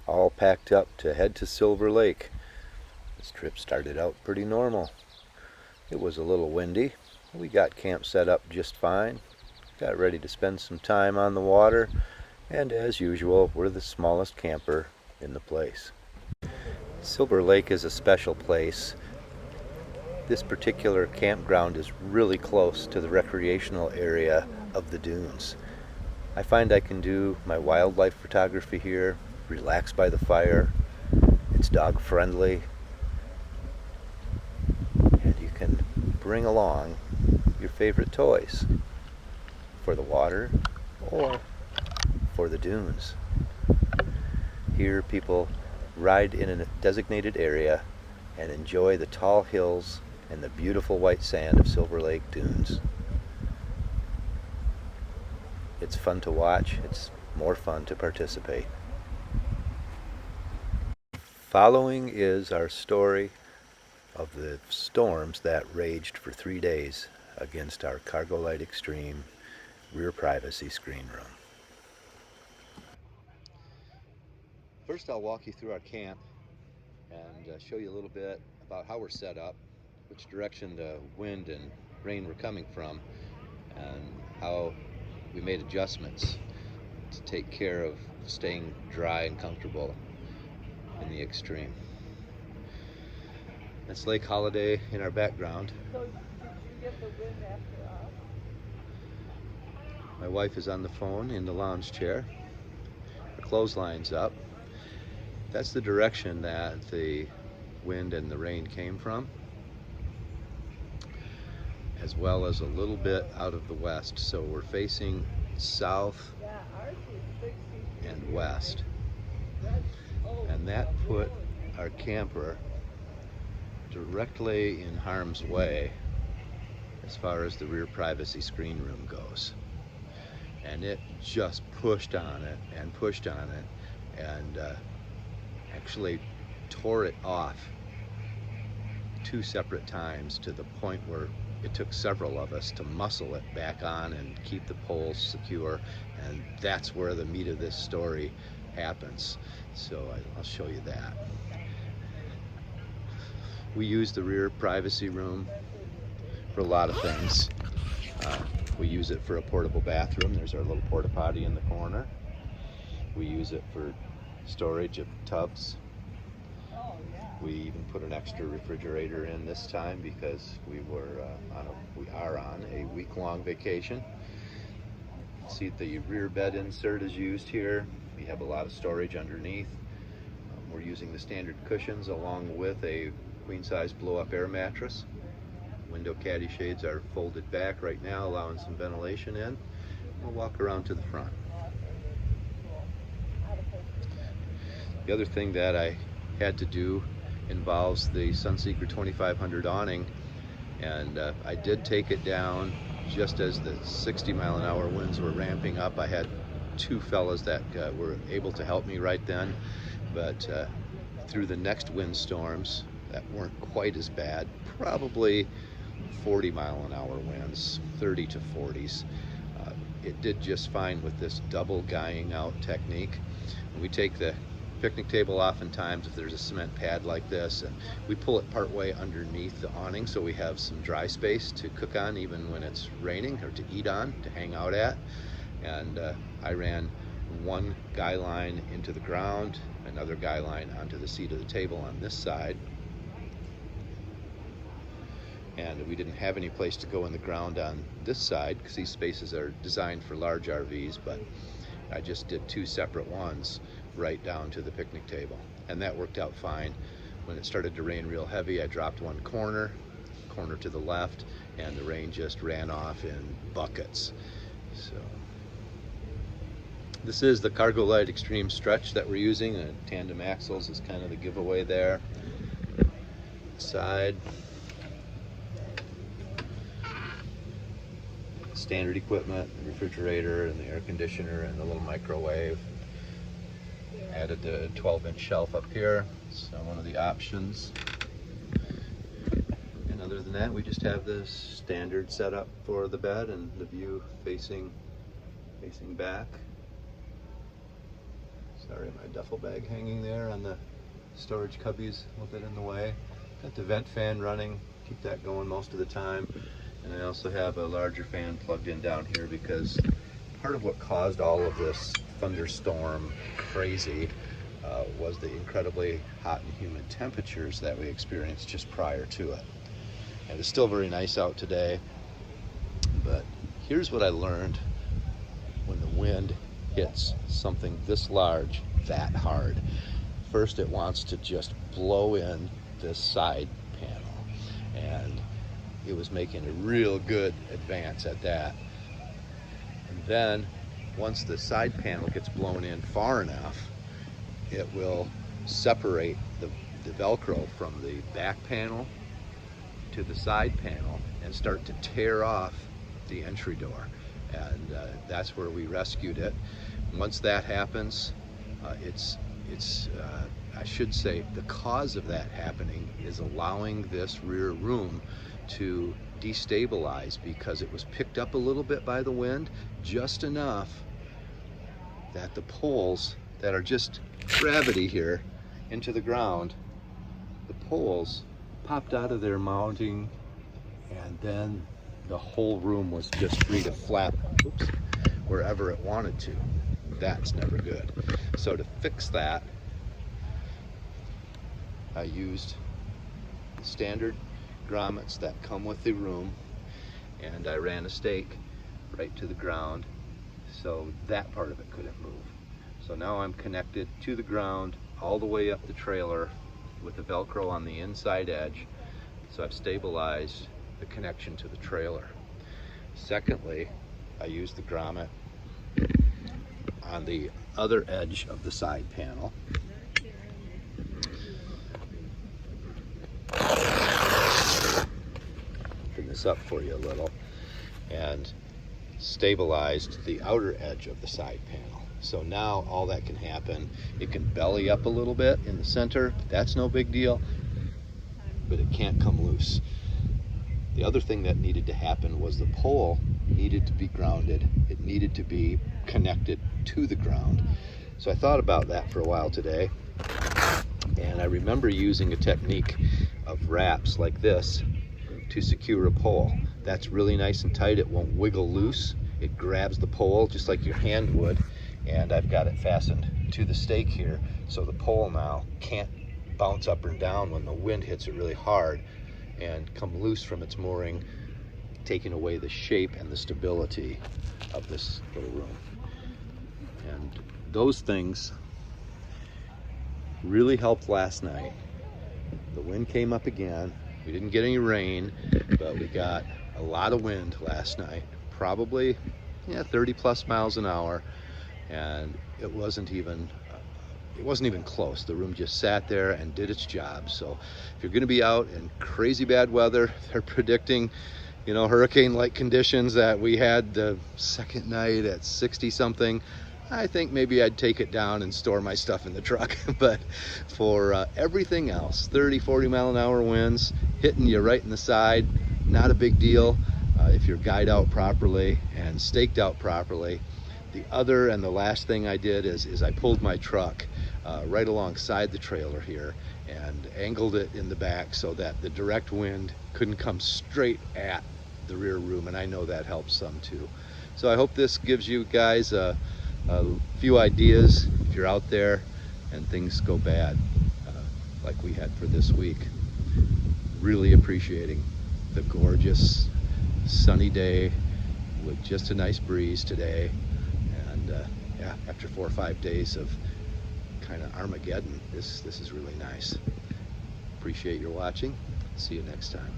all packed up to head to Silver Lake. This trip started out pretty normal. It was a little windy. We got camp set up just fine, got ready to spend some time on the water, and as usual, we're the smallest camper in the place. Silver Lake is a special place. This particular campground is really close to the recreational area of the dunes. I find I can do my wildlife photography here, relax by the fire. It's dog friendly, and you can bring along your favorite toys for the water or for the dunes. Here people ride in a designated area and enjoy the tall hills and the beautiful white sand of Silver Lake dunes. It's fun to watch. It's more fun to participate. Following is our story of the storms that raged for 3 days against our Cargolite Xtreme rear privacy screen room. First, I'll walk you through our camp and show you a little bit about how we're set up, which direction the wind and rain were coming from, and how we made adjustments to take care of staying dry and comfortable in the Xtreme. That's Lake Holiday in our background. So did you get the wind after us? My wife is on the phone in the lounge chair. Her clothesline's up. That's the direction that the wind and the rain came from, as well as a little bit out of the west. So we're facing south and west. And that put our camper directly in harm's way as far as the rear privacy screen room goes. And it just pushed on it and pushed on it and actually tore it off 2 separate times, to the point where it took several of us to muscle it back on and keep the poles secure. And that's where the meat of this story happens. So I'll show you that. We use the rear privacy room for a lot of things. We use it for a portable bathroom. There's our little porta potty in the corner. We use it for storage of tubs. We even put an extra refrigerator in this time because we are on a week-long vacation. See, the rear bed insert is used here. We have a lot of storage underneath. We're using the standard cushions along with a queen-size blow-up air mattress. Window caddy shades are folded back right now, allowing some ventilation in. We'll walk around to the front. The other thing that I had to do involves the Sunseeker 2500 awning, and I did take it down just as the 60-mile-an-hour winds were ramping up. I had 2 fellas that were able to help me right then, but through the next windstorms that weren't quite as bad, probably 40-mile-an-hour winds, 30 to 40s, it did just fine with this double guying out technique. We take the picnic table oftentimes if there's a cement pad like this, and we pull it part way underneath the awning so we have some dry space to cook on even when it's raining, or to eat on, to hang out at. And I ran one guy line into the ground, another guy line onto the seat of the table on this side, and we didn't have any place to go in the ground on this side because these spaces are designed for large RVs, but I just did 2 separate ones right down to the picnic table, and that worked out fine. When it started to rain real heavy, I dropped one corner to the left, and the rain just ran off in buckets. So this is the Cargolite Xtreme stretch that we're using, and tandem axles is kind of the giveaway there. Side, standard equipment, the refrigerator and the air conditioner and the little microwave. Added the 12-inch shelf up here, so one of the options. And other than that, we just have the standard setup for the bed and the view facing back. So Sorry, my duffel bag hanging there on the storage cubbies, a little bit in the way. Got the vent fan running, keep that going most of the time. And I also have a larger fan plugged in down here because part of what caused all of this thunderstorm crazy was the incredibly hot and humid temperatures that we experienced just prior to it. And it's still very nice out today, but here's what I learned when the wind hits something this large that hard. First, it wants to just blow in this side panel, and it was making a real good advance at that. And then once the side panel gets blown in far enough, it will separate the Velcro from the back panel to the side panel and start to tear off the entry door. And that's where we rescued it. Once that happens, I should say the cause of that happening is allowing this rear room to destabilize because it was picked up a little bit by the wind, just enough that the poles that are just gravity here into the ground, the poles popped out of their mounting, and then the whole room was just free to flap wherever it wanted to. That's never good. So to fix that, I used standard grommets that come with the room, and I ran a stake right to the ground so that part of it couldn't move. So now I'm connected to the ground all the way up the trailer with the Velcro on the inside edge, so I've stabilized the connection to the trailer. Secondly, I used the grommet on the other edge of the side panel. Open this up for you a little, and stabilized the outer edge of the side panel. So now all that can happen, it can belly up a little bit in the center, that's no big deal, but it can't come loose. The other thing that needed to happen was the pole needed to be grounded. It needed to be connected to the ground. So I thought about that for a while today, and I remember using a technique of wraps like this to secure a pole. That's really nice and tight, it won't wiggle loose. It grabs the pole just like your hand would, and I've got it fastened to the stake here, so the pole now can't bounce up and down when the wind hits it really hard and come loose from its mooring, taking away the shape and the stability of this little room. And those things really helped last night. The wind came up again. We didn't get any rain, but we got a lot of wind last night, probably 30 plus miles an hour, and it wasn't even close. The room just sat there and did its job. So if you're going to be out in crazy bad weather, they're predicting, hurricane-like conditions that we had the second night at 60 something. I think maybe I'd take it down and store my stuff in the truck. But for everything else, 30, 40 mile an hour winds hitting you right in the side, not a big deal if you're guyed out properly and staked out properly. The other and the last thing I did is I pulled my truck right alongside the trailer here and angled it in the back so that the direct wind couldn't come straight at the rear room, and I know that helps some too. So I hope this gives you guys a few ideas if you're out there and things go bad like we had for this week. Really appreciating the gorgeous sunny day with just a nice breeze today, and after 4 or 5 days of kind of Armageddon, this is really nice. Appreciate your watching. See you next time.